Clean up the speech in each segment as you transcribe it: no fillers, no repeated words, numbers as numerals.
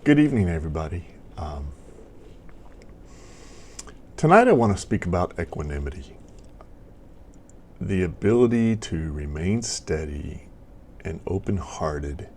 Good evening, everybody. Tonight I want to speak about equanimity, the ability to remain steady and open-hearted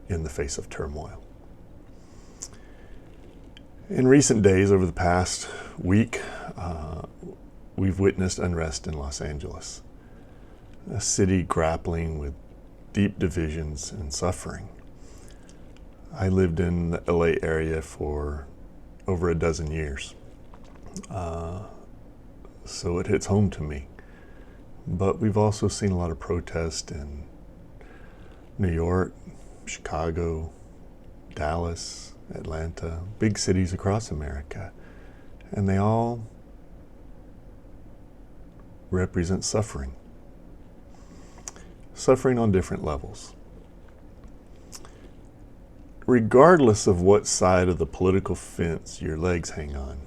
in the face of turmoil. In recent days, over the past week, we've witnessed unrest in Los Angeles, a city grappling with deep divisions and suffering. I lived in the LA area for over a dozen years, so it hits home to me. But we've also seen a lot of protest in New York, Chicago, Dallas, Atlanta, big cities across America, and they all represent suffering. Suffering on different levels. Regardless of what side of the political fence your legs hang on,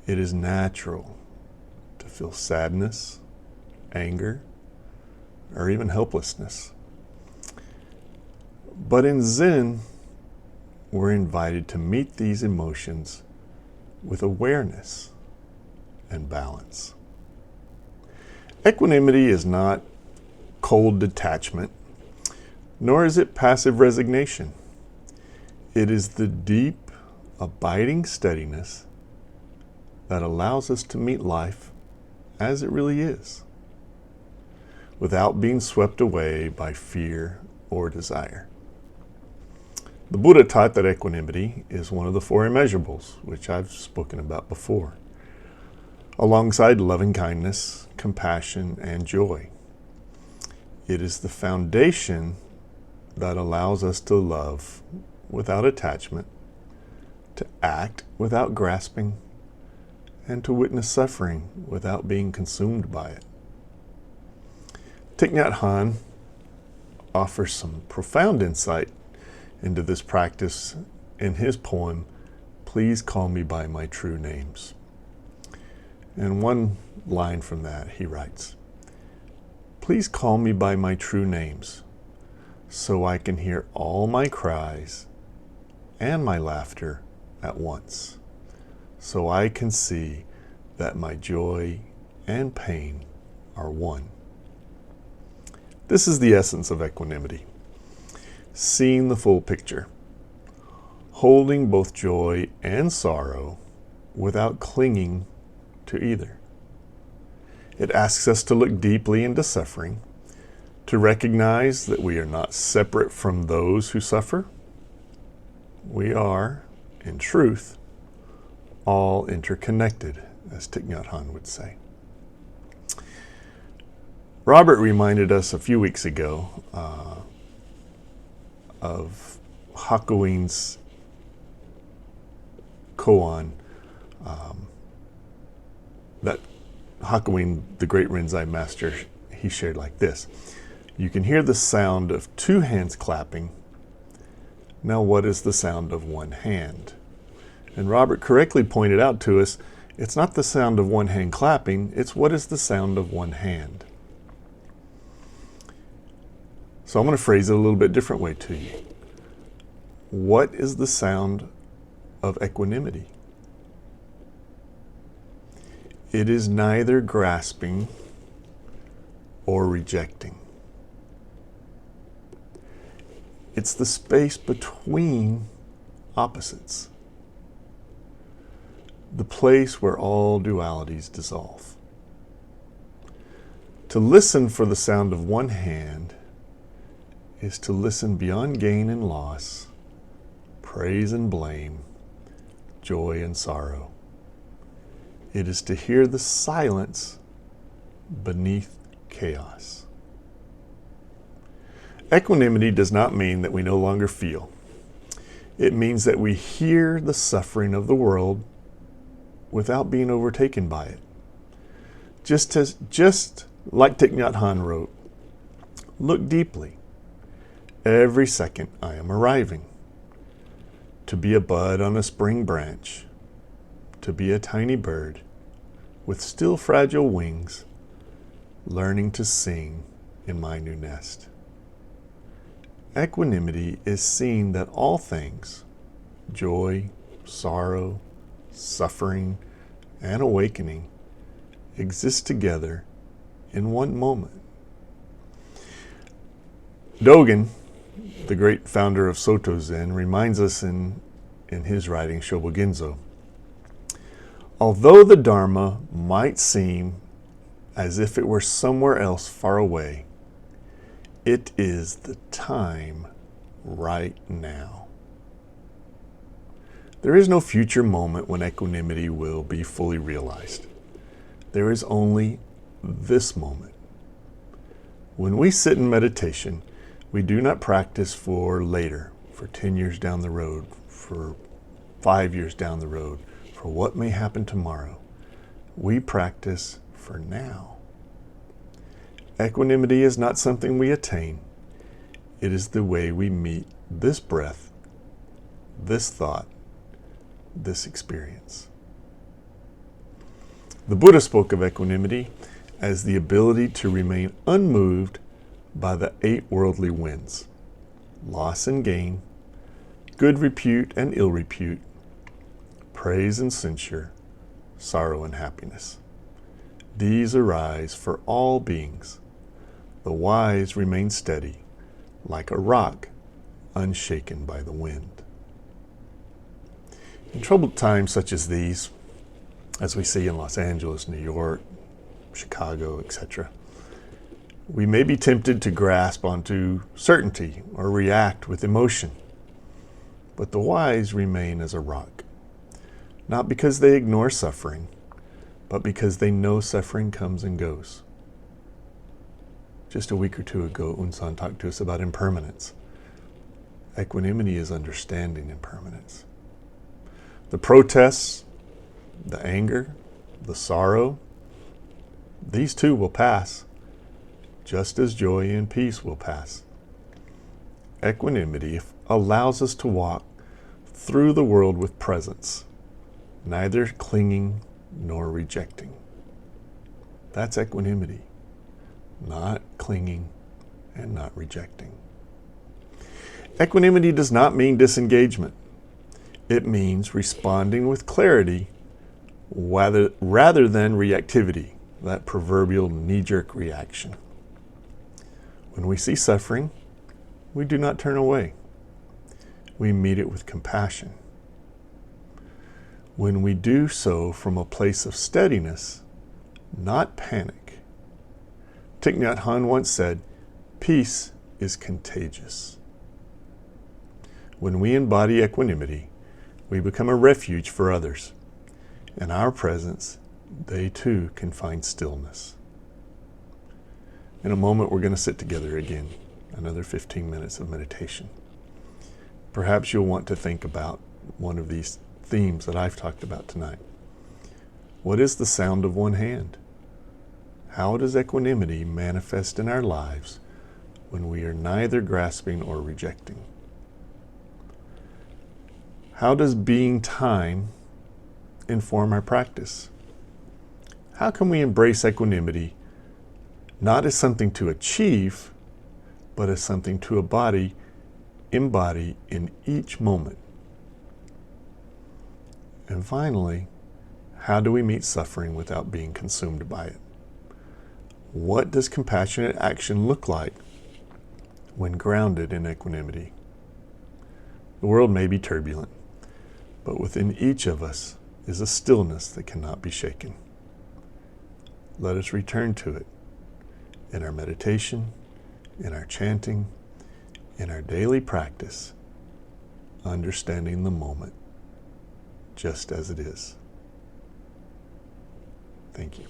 it is natural to feel sadness, anger, or even helplessness. But in Zen, we're invited to meet these emotions with awareness and balance. Equanimity is not cold detachment, nor is it passive resignation. It is the deep, abiding steadiness that allows us to meet life as it really is, without being swept away by fear or desire. The Buddha taught that equanimity is one of the four immeasurables, which I've spoken about before, alongside loving kindness, compassion, and joy. It is the foundation that allows us to love without attachment, to act without grasping, and to witness suffering without being consumed by it. Thich Nhat Hanh offers some profound insight into this practice in his poem, "Please Call Me by My True Names." And one line from that, he writes, "Please call me by my true names, so I can hear all my cries and my laughter at once, so I can see that my joy and pain are one." This is the essence of equanimity, seeing the full picture, holding both joy and sorrow without clinging to either. It asks us to look deeply into suffering, to recognize that we are not separate from those who suffer. We are, in truth, all interconnected, as Thich Nhat Hanh would say. Robert reminded us a few weeks ago of Hakuin's koan, that Hakuin, the great Rinzai master, he shared like this: "You can hear the sound of two hands clapping. Now what is the sound of one hand?" And Robert correctly pointed out to us, it's not the sound of one hand clapping, it's what is the sound of one hand. So I'm going to phrase it a little bit different way to you. What is the sound of equanimity? It is neither grasping or rejecting. It's the space between opposites, the place where all dualities dissolve. To listen for the sound of one hand is to listen beyond gain and loss, praise and blame, joy and sorrow. It is to hear the silence beneath chaos. Equanimity does not mean that we no longer feel. It means that we hear the suffering of the world without being overtaken by it. Just like Thich Nhat Hanh wrote, "Look deeply. Every second I am arriving. To be a bud on a spring branch, to be a tiny bird with still fragile wings, learning to sing in my new nest." Equanimity is seeing that all things, joy, sorrow, suffering, and awakening exist together in one moment. Dogen, the great founder of Soto Zen, reminds us in his writing Shobogenzo, although the Dharma might seem as if it were somewhere else far away, it is the time right now. There is no future moment when equanimity will be fully realized. There is only this moment. When we sit in meditation, we do not practice for later, for 10 years down the road, for 5 years down the road, for what may happen tomorrow. We practice for now. Equanimity is not something we attain. It is the way we meet this breath, this thought, this experience. The Buddha spoke of equanimity as the ability to remain unmoved by the 8 worldly winds: loss and gain, good repute and ill repute, praise and censure, sorrow and happiness. These arise for all beings. The wise remain steady, like a rock unshaken by the wind. In troubled times such as these, as we see in Los Angeles, New York, Chicago, etc., we may be tempted to grasp onto certainty or react with emotion. But the wise remain as a rock, not because they ignore suffering, but because they know suffering comes and goes. Just a week or two ago, Unsan talked to us about impermanence. Equanimity is understanding impermanence. The protests, the anger, the sorrow, these too will pass, just as joy and peace will pass. Equanimity allows us to walk through the world with presence, neither clinging nor rejecting. That's equanimity, not clinging and not rejecting. Equanimity does not mean disengagement. It means responding with clarity rather than reactivity, that proverbial knee-jerk reaction. When we see suffering, we do not turn away. We meet it with compassion. When we do so from a place of steadiness, not panic. Thich Nhat Hanh once said, "Peace is contagious." When we embody equanimity, we become a refuge for others. In our presence, they too can find stillness. In a moment, we're going to sit together again, another 15 minutes of meditation. Perhaps you'll want to think about one of these themes that I've talked about tonight. What is the sound of one hand? How does equanimity manifest in our lives when we are neither grasping or rejecting? How does being time inform our practice? How can we embrace equanimity not as something to achieve, but as something to embody in each moment? And finally, how do we meet suffering without being consumed by it? What does compassionate action look like when grounded in equanimity? The world may be turbulent, but within each of us is a stillness that cannot be shaken. Let us return to it in our meditation, in our chanting, in our daily practice, understanding the moment just as it is. Thank you.